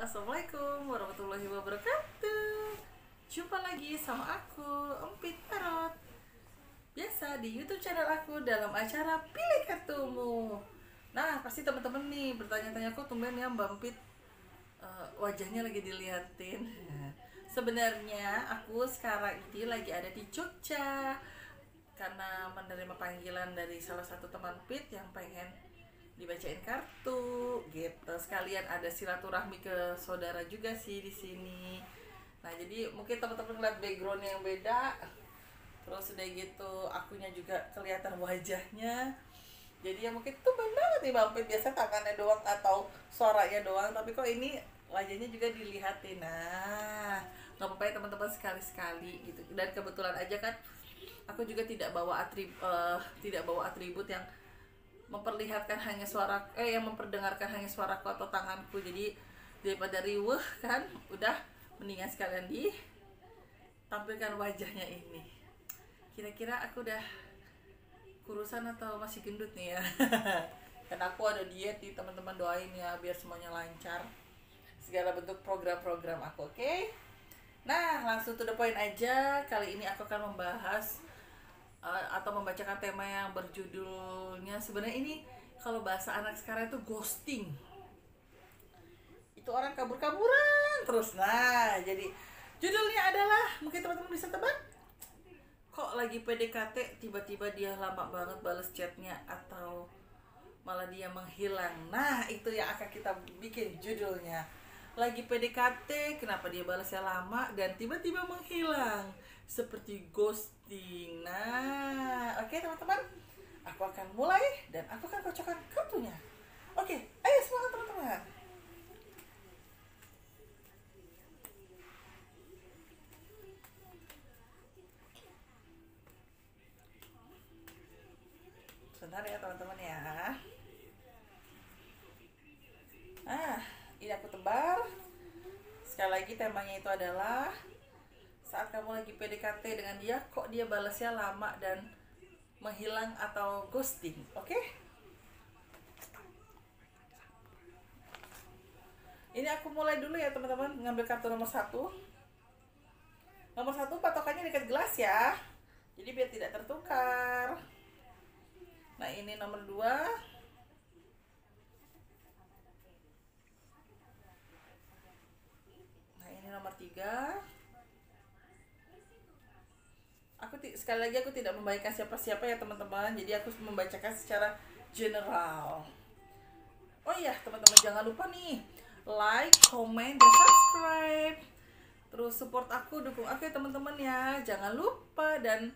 Assalamualaikum warahmatullahi wabarakatuh. Jumpa lagi sama aku, Empit Tarot. Biasa di YouTube channel aku dalam acara Pilih Kartumu. Nah, pasti teman-teman nih bertanya-tanya, kok tumben ya Mbak Empit wajahnya lagi diliatin. Sebenarnya aku sekarang ini lagi ada di Jogja karena menerima panggilan dari salah satu teman Pit yang pengen dibacain kartu gitu, sekalian ada silaturahmi ke saudara juga sih di sini. Nah, jadi mungkin teman-teman ngeliat backgroundnya yang beda, terus udah gitu akunya juga kelihatan wajahnya. Jadi ya mungkin tuh banget nih Bang Pit, biasa tangannya doang atau suaranya doang, tapi kok ini wajahnya juga dilihatin. Nah, nggak apa-apa ya teman-teman, sekali-sekali gitu. Dan kebetulan aja kan aku juga tidak bawa atribut yang memperlihatkan hanya yang memperdengarkan hanya suaraku atau tanganku. Jadi daripada riweh kan, udah mendingan sekalian ditampilkan wajahnya ini. Kira-kira aku udah kurusan atau masih gendut nih ya? Dan aku ada diet nih teman-teman, doain ya biar semuanya lancar segala bentuk program-program aku, oke? Nah, langsung to the point aja. Kali ini aku akan membahas atau membacakan tema yang berjudulnya, sebenarnya ini kalau bahasa anak sekarang itu ghosting. Itu orang kabur-kaburan terus. Nah, jadi judulnya adalah, mungkin teman-teman bisa tebak, kok lagi PDKT tiba-tiba dia lama banget balas chatnya atau malah dia menghilang. Nah, itu yang akan kita bikin judulnya. Lagi PDKT, kenapa dia balasnya lama dan tiba-tiba menghilang, seperti ghosting. Nah, oke teman-teman, aku akan mulai dan aku akan kocokkan kartunya. Oke, ayo semangat teman-teman. Sebentar ya teman-teman ya. Nah, ini aku tebar. Sekali lagi temanya itu adalah saat kamu lagi PDKT dengan dia, kok dia balasnya lama dan menghilang atau ghosting. Oke? Ini aku mulai dulu ya teman-teman, ngambil kartu nomor 1. Nomor 1 patokannya dekat gelas ya, jadi biar tidak tertukar. Nah, ini nomor 2. Nah, ini nomor 3. Sekali lagi aku tidak membacakan siapa-siapa ya teman-teman, jadi aku membacakan secara general. Oh iya teman-teman, jangan lupa nih like, comment, dan subscribe. Terus support aku, dukung aku ya teman-teman ya. Jangan lupa, dan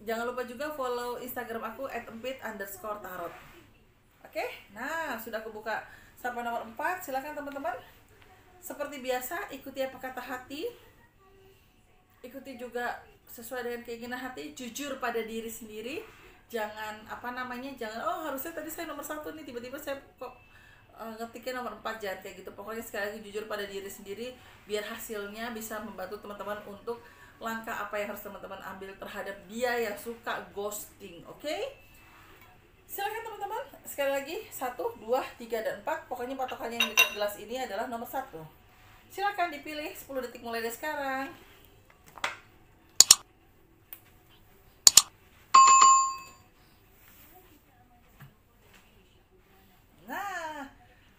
jangan lupa juga follow Instagram aku @empit_tarot. Oke, nah sudah aku buka sampai nomor 4. Silakan teman-teman. Seperti biasa, ikuti apa kata hati. Ikuti juga sesuai dengan keinginan hati, jujur pada diri sendiri. Jangan jangan harusnya tadi saya nomor 1 nih, tiba-tiba saya kok ngetiknya nomor 4. Jangan kayak gitu. Pokoknya sekali lagi jujur pada diri sendiri, biar hasilnya bisa membantu teman-teman untuk langkah apa yang harus teman-teman ambil terhadap dia yang suka ghosting. Oke? Silakan teman-teman. Sekali lagi 1, 2, 3, dan 4. Pokoknya patokannya yang dekat gelas ini adalah nomor 1. Silakan dipilih 10 detik mulai dari sekarang.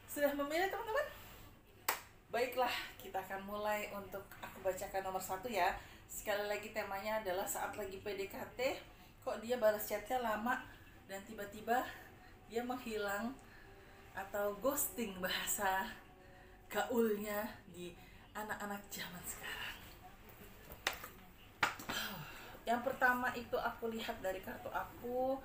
Sudah memilih teman-teman? Baiklah, kita akan mulai untuk aku bacakan nomor 1 ya. Sekali lagi temanya adalah saat lagi PDKT, kok dia balas chatnya lama dan tiba-tiba dia menghilang atau ghosting, bahasa gaulnya di anak-anak zaman sekarang. Yang pertama itu aku lihat dari kartu aku,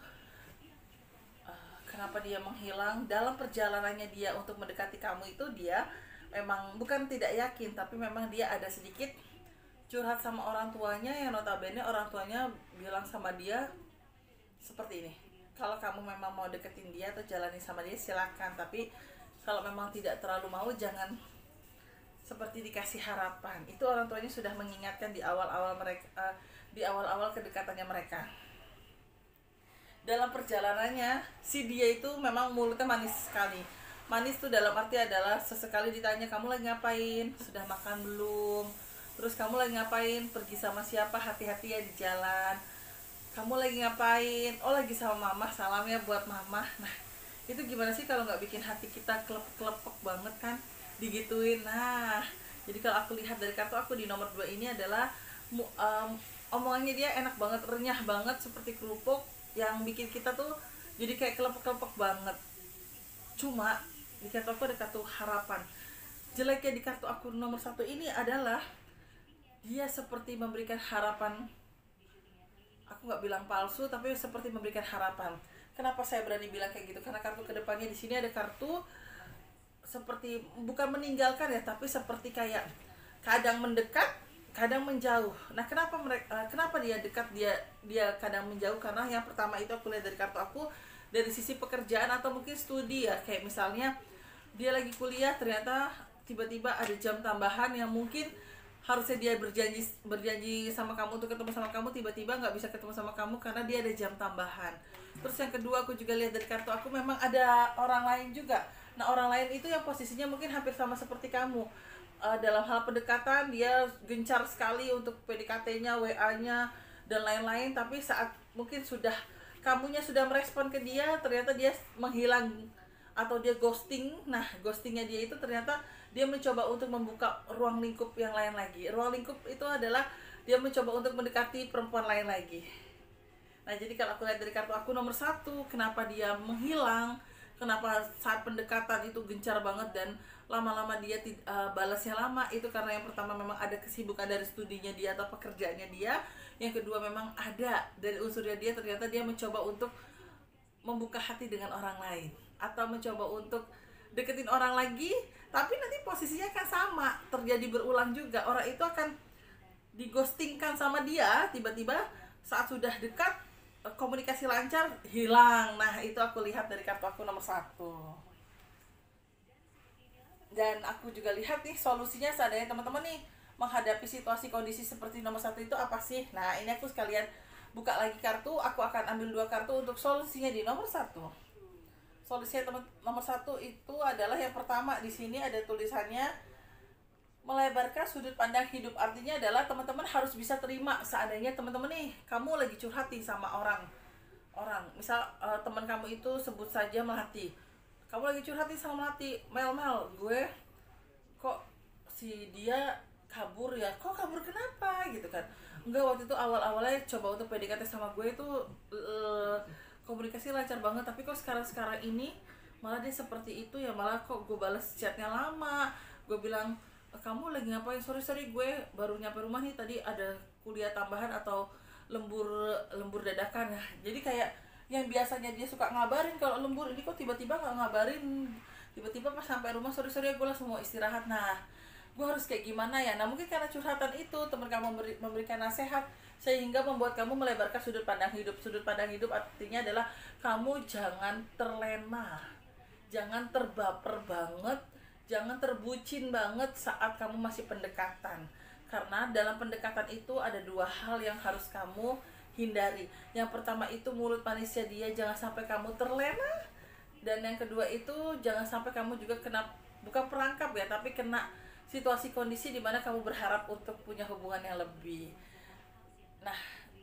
kenapa dia menghilang. Dalam perjalanannya dia untuk mendekati kamu itu, dia memang bukan tidak yakin, tapi memang dia ada sedikit curhat sama orang tuanya, yang notabene orang tuanya bilang sama dia seperti ini, kalau kamu memang mau deketin dia atau jalani sama dia silakan, tapi kalau memang tidak terlalu mau, jangan seperti dikasih harapan. Itu orang tuanya sudah mengingatkan di awal-awal kedekatannya mereka. Dalam perjalanannya si dia itu memang mulutnya manis sekali, Manis tuh dalam arti adalah sesekali ditanya kamu lagi ngapain, sudah makan belum, terus kamu lagi ngapain, pergi sama siapa, hati-hati ya di jalan, kamu lagi ngapain, oh lagi sama mama, salam ya buat mama. Nah itu gimana sih kalau nggak bikin hati kita kelepek banget kan digituin. Nah jadi kalau aku lihat dari kartu aku di nomor 2 ini adalah omongannya dia enak banget, renyah banget seperti kerupuk yang bikin kita tuh jadi kayak kelepek-kelepek banget. Cuma di kartu aku ada kartu harapan. Jeleknya di kartu aku nomor 1 ini adalah dia seperti memberikan harapan. Aku nggak bilang palsu, tapi seperti memberikan harapan. Kenapa saya berani bilang kayak gitu? Karena kartu kedepannya di sini ada kartu seperti bukan meninggalkan ya, tapi seperti kayak kadang mendekat, kadang menjauh. Nah, kenapa dia dekat, dia kadang menjauh? Karena yang pertama itu aku lihat dari kartu aku dari sisi pekerjaan atau mungkin studi ya. Kayak misalnya dia lagi kuliah, ternyata tiba-tiba ada jam tambahan yang mungkin harusnya dia berjanji sama kamu untuk ketemu sama kamu, tiba-tiba nggak bisa ketemu sama kamu karena dia ada jam tambahan. Terus yang kedua aku juga lihat dari kartu aku memang ada orang lain juga. Nah orang lain itu yang posisinya mungkin hampir sama seperti kamu. Dalam hal pendekatan dia gencar sekali untuk PDKT-nya, WA-nya dan lain-lain, tapi saat mungkin kamunya sudah merespon ke dia, ternyata dia menghilang atau dia ghosting. Nah ghostingnya dia itu ternyata dia mencoba untuk membuka ruang lingkup yang lain lagi. Ruang lingkup itu adalah dia mencoba untuk mendekati perempuan lain lagi. Nah jadi kalau aku lihat dari kartu aku nomor 1, kenapa dia menghilang, kenapa saat pendekatan itu gencar banget dan lama-lama dia balasnya lama, itu karena yang pertama memang ada kesibukan dari studinya dia atau pekerjaannya dia. Yang kedua memang ada dari unsurnya dia, ternyata dia mencoba untuk membuka hati dengan orang lain atau mencoba untuk deketin orang lagi, tapi nanti posisinya akan sama, terjadi berulang juga. Orang itu akan dighostingkan sama dia, tiba-tiba saat sudah dekat komunikasi lancar hilang. Nah itu aku lihat dari kartu aku nomor 1. Dan aku juga lihat nih solusinya seandainya teman-teman nih menghadapi situasi kondisi seperti nomor 1 itu apa sih. Nah ini aku sekalian buka lagi kartu, aku akan ambil 2 kartu untuk solusinya di nomor 1. Solusinya nomor 1 itu adalah yang pertama, di sini ada tulisannya melebarkan sudut pandang hidup. Artinya adalah teman-teman harus bisa terima seandainya teman-teman nih kamu lagi curhatin sama orang. Misal teman kamu itu sebut saja Melati. Kamu lagi curhatin sama Melati, Mel, gue kok si dia kabur ya, kok kabur kenapa gitu kan. Enggak, waktu itu awal-awalnya coba untuk PDKT sama gue itu komunikasi lancar banget, tapi kok sekarang ini malah dia seperti itu ya, malah kok gue balas chatnya lama. Gue bilang kamu lagi ngapain, sorry gue baru nyampe rumah nih, tadi ada kuliah tambahan atau lembur dadakan ya. Jadi kayak yang biasanya dia suka ngabarin kalau lembur, ini kok tiba-tiba nggak ngabarin, tiba-tiba pas sampai rumah sorry gue langsung mau istirahat. Nah gue harus kayak gimana ya. Nah mungkin karena curhatan itu teman kamu memberikan nasihat sehingga membuat kamu melebarkan sudut pandang hidup. Sudut pandang hidup artinya adalah kamu jangan terlena, jangan terbaper banget, jangan terbucin banget saat kamu masih pendekatan. Karena dalam pendekatan itu ada 2 hal yang harus kamu hindari. Yang pertama itu mulut manisnya dia, jangan sampai kamu terlena. Dan yang kedua itu jangan sampai kamu juga kena, bukan perangkap ya, tapi kena situasi kondisi di mana kamu berharap untuk punya hubungan yang lebih. Nah,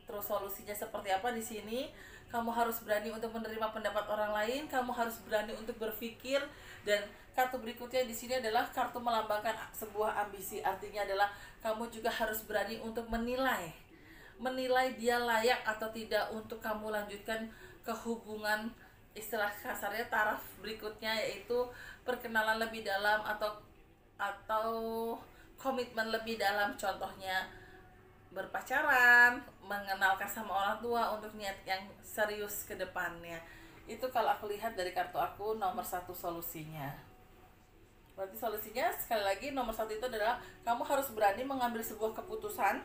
terus solusinya seperti apa di sini? Kamu harus berani untuk menerima pendapat orang lain, kamu harus berani untuk berpikir. Dan kartu berikutnya di sini adalah kartu melambangkan sebuah ambisi. Artinya adalah kamu juga harus berani untuk menilai dia layak atau tidak untuk kamu lanjutkan ke hubungan, istilah kasarnya taraf berikutnya, yaitu perkenalan lebih dalam atau komitmen lebih dalam. Contohnya berpacaran, mengenalkan sama orang tua untuk niat yang serius ke depannya. Itu kalau aku lihat dari kartu aku nomor 1 solusinya. Berarti solusinya sekali lagi nomor 1 itu adalah kamu harus berani mengambil sebuah keputusan,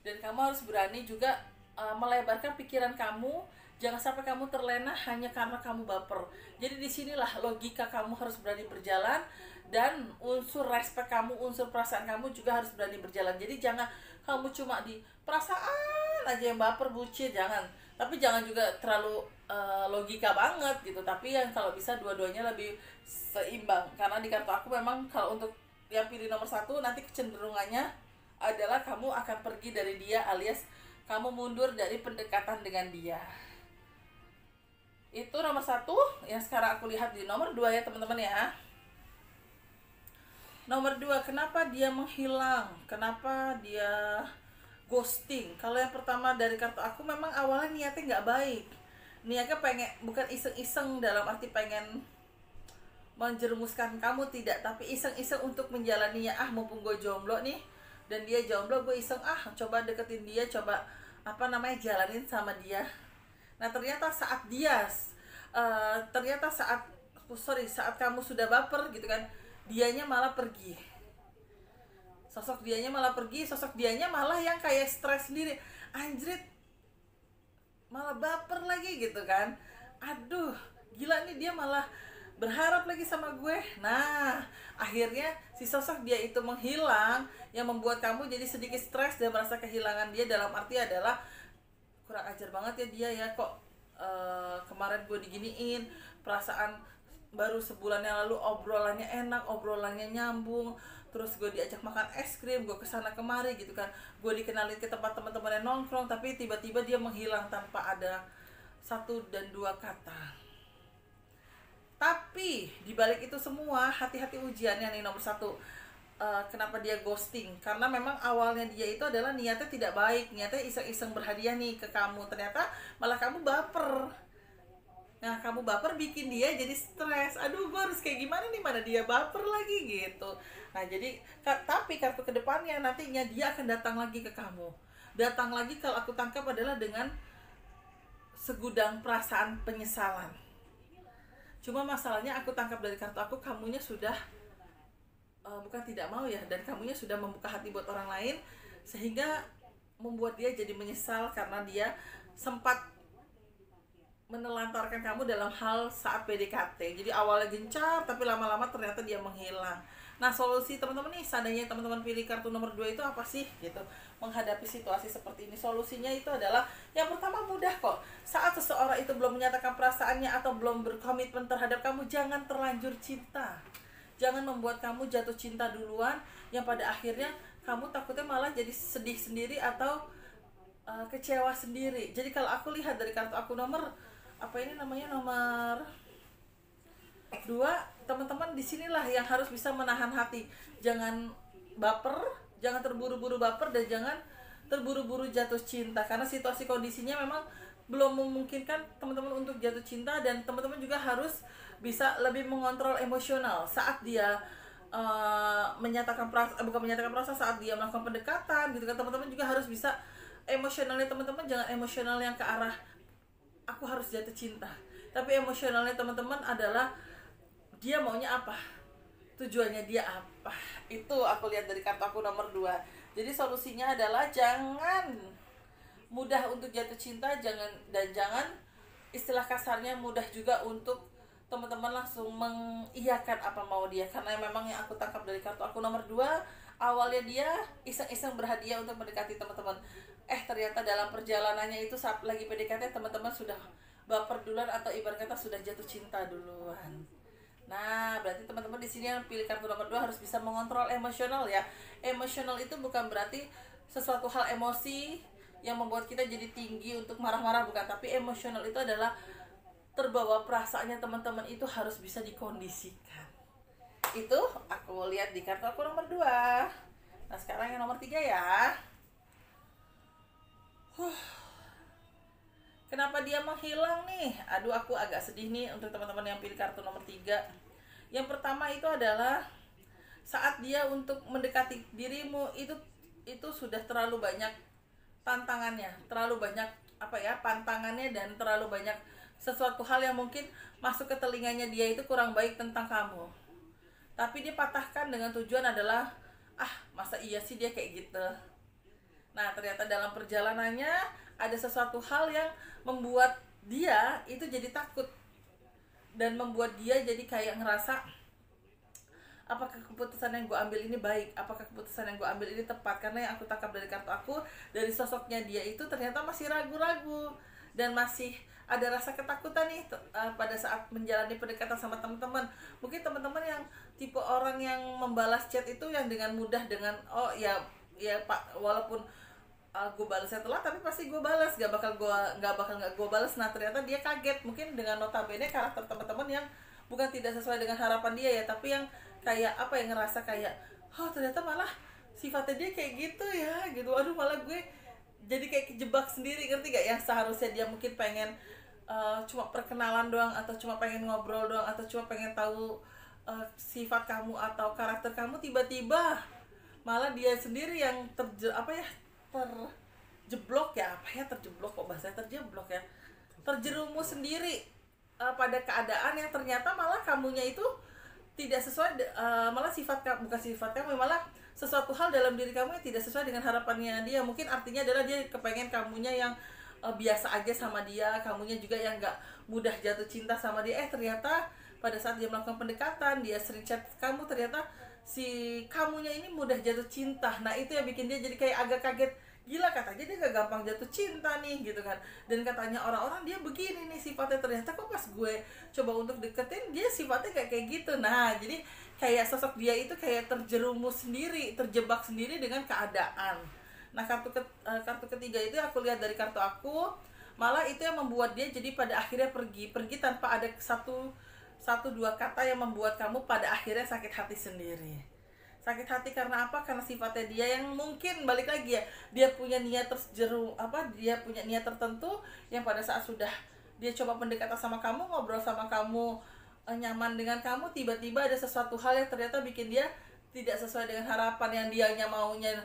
dan kamu harus berani juga melebarkan pikiran kamu. Jangan sampai kamu terlena hanya karena kamu baper. Jadi disinilah logika kamu harus berani berjalan, dan unsur respect kamu, unsur perasaan kamu juga harus berani berjalan. Jadi jangan kamu cuma di perasaan aja yang baper, bucin, jangan. Tapi jangan juga terlalu logika banget gitu, tapi yang kalau bisa dua-duanya lebih seimbang. Karena di kartu aku memang kalau untuk yang pilih nomor satu, nanti kecenderungannya adalah kamu akan pergi dari dia, alias kamu mundur dari pendekatan dengan dia. Itu nomor satu yang sekarang aku lihat. Di nomor dua ya teman-teman ya. Nomor dua, kenapa dia menghilang, kenapa dia ghosting. Kalau yang pertama dari kartu aku, memang awalnya niatnya nggak baik. Niatnya pengen, bukan iseng-iseng dalam arti pengen menjerumuskan kamu, tidak, tapi iseng-iseng untuk menjalaninya. Mumpung gue jomblo nih dan dia jomblo, gue iseng coba deketin dia, coba jalanin sama dia. Nah ternyata saat saat kamu sudah baper gitu kan, dianya malah pergi. Sosok dianya malah yang kayak stres sendiri. Anjrit, malah baper lagi gitu kan. Aduh, gila nih, dia malah berharap lagi sama gue. Nah, akhirnya si sosok dia itu menghilang, yang membuat kamu jadi sedikit stres dan merasa kehilangan dia. Dalam arti adalah, kurang ajar banget ya dia ya, kok kemarin gue diginiin, perasaan baru sebulan yang lalu obrolannya enak, obrolannya nyambung, terus gue diajak makan es krim, gue kesana kemari gitu kan, gue dikenalin ke tempat teman-teman yang nongkrong, tapi tiba-tiba dia menghilang tanpa ada satu dan dua kata. Tapi dibalik itu semua, hati-hati ujiannya nih. Nomor satu, kenapa dia ghosting? Karena memang awalnya dia itu adalah niatnya tidak baik, niatnya iseng-iseng berhadiah nih ke kamu, ternyata malah kamu baper. Nah, kamu baper bikin dia jadi stres. Aduh, gue harus kayak gimana nih, mana dia baper lagi gitu. Nah, jadi tapi kartu kedepannya nantinya dia akan datang lagi ke kamu. Datang lagi, kalau aku tangkap adalah dengan segudang perasaan penyesalan. Cuma masalahnya aku tangkap dari kartu aku, kamunya sudah bukan tidak mau ya, dan kamunya sudah membuka hati buat orang lain, sehingga membuat dia jadi menyesal karena dia sempat menelantarkan kamu dalam hal saat PDKT. Jadi awalnya gencar, tapi lama-lama ternyata dia menghilang. Nah, solusi teman-teman nih, seandainya teman-teman pilih kartu nomor 2 itu apa sih gitu menghadapi situasi seperti ini? Solusinya itu adalah, yang pertama mudah kok. Saat seseorang itu belum menyatakan perasaannya atau belum berkomitmen terhadap kamu, jangan terlanjur cinta. Jangan membuat kamu jatuh cinta duluan, yang pada akhirnya kamu takutnya malah jadi sedih sendiri atau kecewa sendiri. Jadi kalau aku lihat dari kartu aku nomor nomor 2, teman-teman disinilah yang harus bisa menahan hati. Jangan baper, jangan terburu-buru baper, dan jangan terburu-buru jatuh cinta, karena situasi kondisinya memang belum memungkinkan teman-teman untuk jatuh cinta. Dan teman-teman juga harus bisa lebih mengontrol emosional saat dia saat dia melakukan pendekatan gitu kan. Teman-teman juga harus bisa emosionalnya, teman-teman jangan emosional yang ke arah aku harus jatuh cinta, tapi emosionalnya teman-teman adalah dia maunya apa, tujuannya dia apa. Itu aku lihat dari kartu aku nomor 2. Jadi solusinya adalah jangan mudah untuk jatuh cinta, jangan istilah kasarnya mudah juga untuk teman-teman langsung mengiyakan apa mau dia. Karena memang yang aku tangkap dari kartu aku nomor 2, awalnya dia iseng-iseng berhadiah untuk mendekati teman-teman. Ternyata dalam perjalanannya itu saat lagi PDKT, teman-teman sudah baper duluan, atau ibarat kata sudah jatuh cinta duluan. Nah, berarti teman-teman di sini yang pilih kartu nomor 2 harus bisa mengontrol emosional ya. Emosional itu bukan berarti sesuatu hal emosi yang membuat kita jadi tinggi untuk marah-marah, bukan. Tapi emosional itu adalah terbawa perasaannya teman-teman, itu harus bisa dikondisikan. Itu aku lihat di kartu aku nomor 2. Nah, sekarang yang nomor 3 ya. Kenapa dia menghilang nih? Aduh, aku agak sedih nih untuk teman-teman yang pilih kartu nomor 3. Yang pertama itu adalah saat dia untuk mendekati dirimu itu sudah terlalu banyak tantangannya, terlalu banyak pantangannya, dan terlalu banyak sesuatu hal yang mungkin masuk ke telinganya dia itu kurang baik tentang kamu. Tapi dia patahkan dengan tujuan adalah, masa iya sih dia kayak gitu. Nah, ternyata dalam perjalanannya ada sesuatu hal yang membuat dia itu jadi takut, dan membuat dia jadi kayak ngerasa, apakah keputusan yang gue ambil ini baik, apakah keputusan yang gue ambil ini tepat. Karena yang aku tangkap dari kartu aku, dari sosoknya dia itu ternyata masih ragu-ragu. dan masih ada rasa ketakutan nih pada saat menjalani pendekatan sama teman-teman. Mungkin teman-teman yang tipe orang yang membalas chat itu yang dengan mudah, dengan oh ya ya Pak, walaupun gue balasnya telat tapi pasti gue balas, gak bakal gue balas. Nah ternyata dia kaget mungkin dengan notabene karakter teman-teman yang bukan tidak sesuai dengan harapan dia ya, tapi yang kayak apa yang ngerasa kayak oh ternyata malah sifatnya dia kayak gitu ya gitu. Aduh malah gue jadi kayak kejebak sendiri, ngerti gak? Yang seharusnya dia mungkin pengen cuma perkenalan doang, atau cuma pengen ngobrol doang, atau cuma pengen tahu sifat kamu atau karakter kamu, tiba-tiba malah dia sendiri yang terjeblok ya, terjeblok, kok bahasanya terjeblok ya, terjerumus sendiri pada keadaan yang ternyata malah kamunya itu tidak sesuai, malah bukan sifat kamu, malah sesuatu hal dalam diri kamu yang tidak sesuai dengan harapannya dia. Mungkin artinya adalah dia kepengen kamunya yang biasa aja sama dia, kamunya juga yang gak mudah jatuh cinta sama dia. Ternyata pada saat dia melakukan pendekatan, dia sering chat kamu, ternyata si kamunya ini mudah jatuh cinta. Nah itu yang bikin dia jadi kayak agak kaget. Gila, katanya dia gak gampang jatuh cinta nih gitu kan, dan katanya orang-orang dia begini nih sifatnya, ternyata kok pas gue coba untuk deketin dia sifatnya gak kayak gitu. Nah jadi kayak sosok dia itu kayak terjerumus sendiri, terjebak sendiri dengan keadaan. Nah kartu ketiga itu aku lihat dari kartu aku, malah itu yang membuat dia jadi pada akhirnya pergi tanpa ada satu dua kata yang membuat kamu pada akhirnya sakit hati sendiri. Sakit hati karena apa? Karena sifatnya dia yang mungkin balik lagi ya, dia punya niat dia punya niat tertentu yang pada saat sudah dia coba pendekatan sama kamu, ngobrol sama kamu, nyaman dengan kamu, tiba-tiba ada sesuatu hal yang ternyata bikin dia tidak sesuai dengan harapan yang dianya maunya,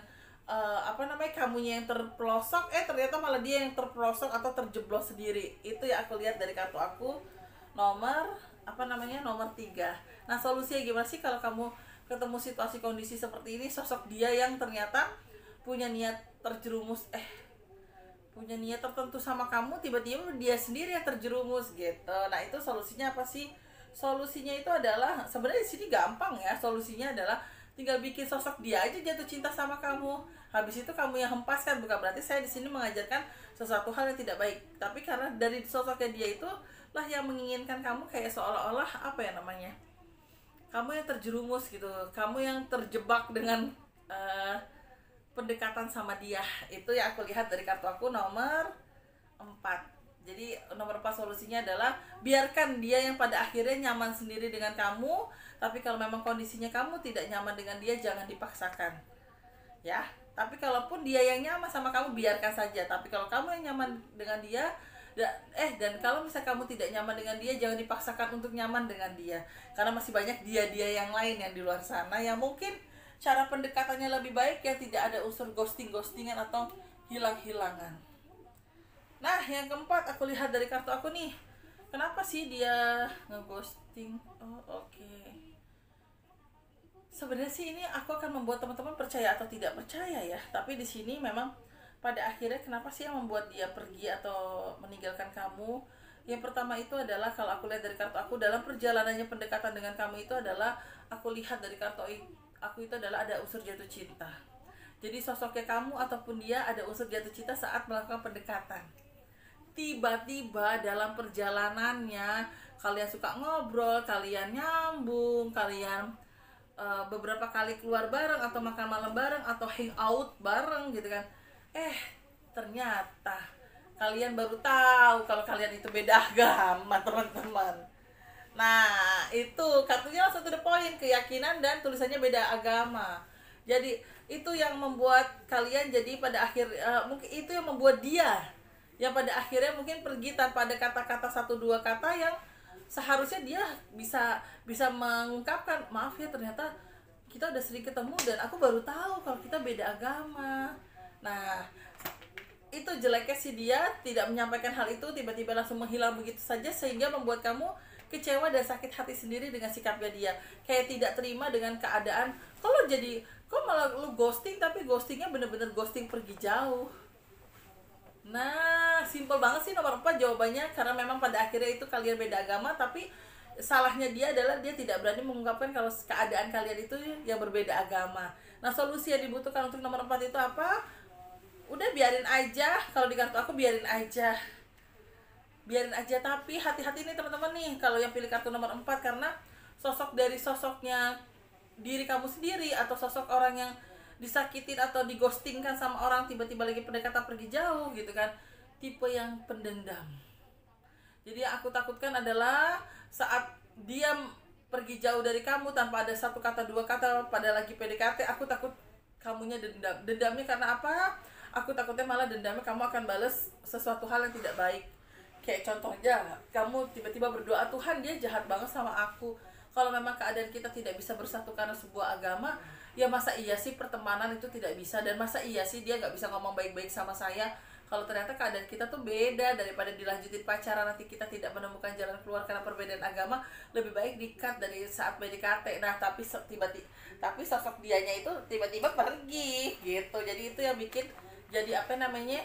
kamunya yang terpelosok, ternyata malah dia yang terpelosok atau terjeblos sendiri. Itu ya aku lihat dari kartu aku nomor nomor 3. Nah solusinya gimana sih kalau kamu ketemu situasi kondisi seperti ini, sosok dia yang ternyata punya niat punya niat tertentu sama kamu, tiba-tiba dia sendiri yang terjerumus gitu. Nah itu solusinya apa sih? Solusinya itu adalah sebenarnya di sini gampang ya. Solusinya adalah tinggal bikin sosok dia aja jatuh cinta sama kamu. Habis itu kamu yang hempaskan. Bukan berarti saya di sini mengajarkan sesuatu hal yang tidak baik, tapi karena dari sosoknya dia itu lah yang menginginkan kamu kayak seolah-olah kamu yang terjerumus gitu, kamu yang terjebak dengan pendekatan sama dia. Itu ya aku lihat dari kartu aku nomor 4. Jadi nomor 4 solusinya adalah biarkan dia yang pada akhirnya nyaman sendiri dengan kamu. Tapi kalau memang kondisinya kamu tidak nyaman dengan dia, jangan dipaksakan ya. Tapi kalaupun dia yang nyaman sama kamu, biarkan saja. Tapi kalau kamu yang nyaman dengan dia, dan kalau misalnya kamu tidak nyaman dengan dia, jangan dipaksakan untuk nyaman dengan dia, karena masih banyak dia yang lain yang di luar sana yang mungkin cara pendekatannya lebih baik, yang tidak ada unsur ghostingan atau hilang-hilangan. Nah yang keempat aku lihat dari kartu aku nih, kenapa sih dia ngeghosting? Oke. Sebenarnya sih ini aku akan membuat teman-teman percaya atau tidak percaya ya, tapi di sini memang pada akhirnya kenapa sih yang membuat dia pergi atau meninggalkan kamu? Yang pertama itu adalah, kalau aku lihat dari kartu aku, dalam perjalanannya pendekatan dengan kamu itu adalah, aku lihat dari kartu aku itu adalah ada unsur jatuh cinta. Jadi sosoknya kamu ataupun dia ada unsur jatuh cinta saat melakukan pendekatan. Tiba-tiba dalam perjalanannya kalian suka ngobrol, kalian nyambung, kalian beberapa kali keluar bareng atau makan malam bareng atau hangout bareng gitu kan. Ternyata kalian baru tahu kalau kalian itu beda agama, teman-teman. Nah itu kartunya langsung to the point, keyakinan dan tulisannya beda agama. Jadi itu yang membuat kalian jadi pada akhir mungkin itu yang membuat dia yang pada akhirnya mungkin pergi tanpa ada kata-kata 1-2 kata yang seharusnya dia bisa mengungkapkan, maaf ya ternyata kita udah sering ketemu dan aku baru tahu kalau kita beda agama. Nah itu jeleknya sih, dia tidak menyampaikan hal itu, tiba-tiba langsung menghilang begitu saja, sehingga membuat kamu kecewa dan sakit hati sendiri dengan sikapnya dia. Kayak tidak terima dengan keadaan, kok malah lu ghosting, tapi ghostingnya bener-bener ghosting pergi jauh. Nah simple banget sih nomor 4 jawabannya, karena memang pada akhirnya itu kalian beda agama, tapi salahnya dia adalah dia tidak berani mengungkapkan kalau keadaan kalian itu yang berbeda agama. Nah solusi yang dibutuhkan untuk nomor 4 itu apa? Udah biarin aja, kalau di kartu aku biarin aja. biarin aja. Tapi hati-hati nih teman-teman nih kalau yang pilih kartu nomor 4, karena sosoknya diri kamu sendiri atau sosok orang yang disakitin atau digostingkan sama orang, tiba-tiba lagi pendekatan pergi jauh gitu kan, tipe yang pendendam. Jadi yang aku takutkan adalah saat dia pergi jauh dari kamu tanpa ada satu kata dua kata pada lagi PDKT, aku takut kamunya dendam. Dendamnya karena apa? Aku takutnya malah dendamnya kamu akan bales sesuatu hal yang tidak baik. Kayak contohnya kamu tiba-tiba berdoa, Tuhan dia jahat banget sama aku. Kalau memang keadaan kita tidak bisa bersatu karena sebuah agama, ya masa iya sih pertemanan itu tidak bisa, dan masa iya sih dia nggak bisa ngomong baik-baik sama saya. Kalau ternyata keadaan kita tuh beda, daripada dilanjutin pacaran nanti kita tidak menemukan jalan keluar karena perbedaan agama, lebih baik di-cut dari saat PDKT. Nah tapi tapi sosok dianya itu tiba-tiba pergi gitu. Jadi itu yang bikin jadi apa namanya,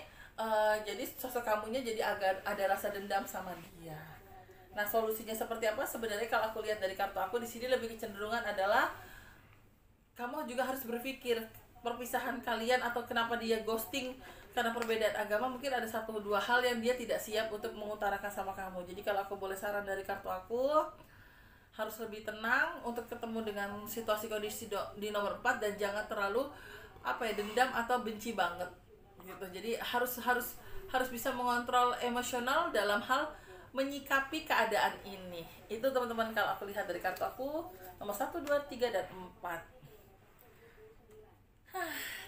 jadi sosok kamunya jadi agak ada rasa dendam sama dia. Nah solusinya seperti apa? Sebenarnya kalau aku lihat dari kartu aku di sini lebih kecenderungan adalah kamu juga harus berpikir perpisahan kalian atau kenapa dia ghosting karena perbedaan agama, mungkin ada 1-2 hal yang dia tidak siap untuk mengutarakan sama kamu. Jadi kalau aku boleh saran dari kartu aku, harus lebih tenang untuk ketemu dengan situasi kondisi di nomor 4, dan jangan terlalu dendam atau benci banget gitu. Jadi harus bisa mengontrol emosional dalam hal menyikapi keadaan ini. Itu teman-teman kalau aku lihat dari kartu aku nomor 1, 2, 3, dan 4.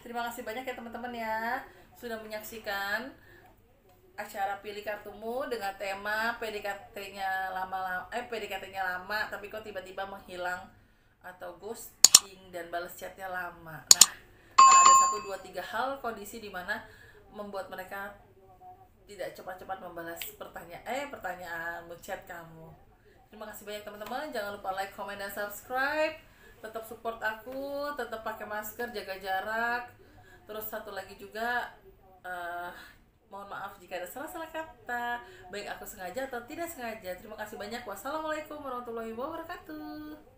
Terima kasih banyak ya teman-teman ya sudah menyaksikan acara Pilih Kartumu dengan tema PDKT-nya lama tapi kok tiba-tiba menghilang atau ghosting dan balas chatnya lama. Nah, karena ada 1, 2, 3 hal kondisi di mana membuat mereka tidak cepat-cepat membalas pertanyaan chat kamu. Terima kasih banyak teman-teman. Jangan lupa like, comment, dan subscribe. Tetap support aku, tetap pakai masker, jaga jarak. Terus satu lagi juga, mohon maaf jika ada salah-salah kata, baik aku sengaja atau tidak sengaja. Terima kasih banyak. Wassalamualaikum warahmatullahi wabarakatuh.